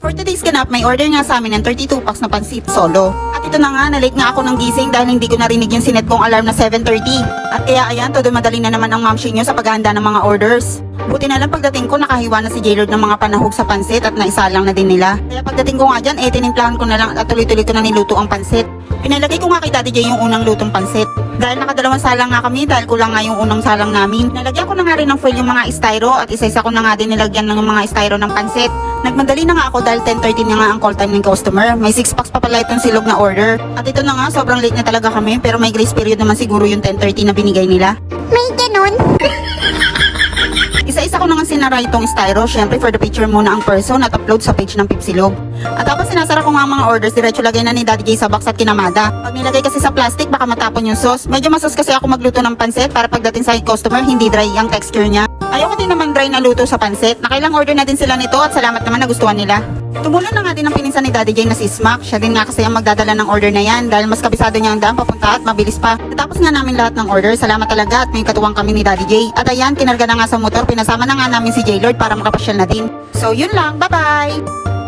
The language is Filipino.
For today's ganap, may order nga sa amin ng 32 packs na pansit solo. At ito na nga, na-late nga ako ng gising dahil hindi ko narinig yung sinet kong alarm na 7:30. At kaya ayan, todo madali na naman ang mamshi nyo sa paghahanda ng mga orders. Buti na lang pagdating ko, nakahiwa na si J-Lord ng mga panahog sa pansit at naisalang na din nila. Kaya pagdating ko nga dyan, tinimplahan ko na lang at tuloy-tuloy ko na niluto ang pansit. Pinalagay ko nga kay Daddy J yung unang lutong pansit. Dahil nakadalawang salang nga kami dahil kulang nga yung unang salang namin. Nalagyan ko na nga rin ng foil yung mga styro at isa-isa ko na nga din nilagyan ng mga styro ng pansit. Nagmadali na nga ako dahil 10:30 na nga ang call time ng customer. May 6 packs pa pala itong silog na order. At ito na nga, sobrang late na talaga kami pero may grace period naman siguro yung 10:30 na binigay nila. May ganun? Isa-isa ko na nga sinara itong styro, syempre for the picture muna ang person at upload sa page ng Pipsilog. At tapos sinasara ko nga ang mga orders, diretso lagay na ni Daddy J sa box at kinamada. Pag nilagay kasi sa plastic, baka matapon yung sauce. Medyo masos kasi ako magluto ng pansit para pagdating sa customer, hindi dry ang texture niya. Ayoko din naman dry na luto sa pansit. Nakailang order na din sila nito at salamat naman nagustuhan nila. Tumulan na nga din ang pininsan ni Daddy J na si Smack. Siya din nga kasi ang magdadala ng order na yan dahil mas kabisado niya ang daan papunta at mabilis pa. Tapos nga namin lahat ng order. Salamat talaga at may katuwang kami ni Daddy J. At ayan, kinarga na nga sa motor. Pinasama na nga namin si J-Lord para makapasyal na din. So yun lang, bye-bye!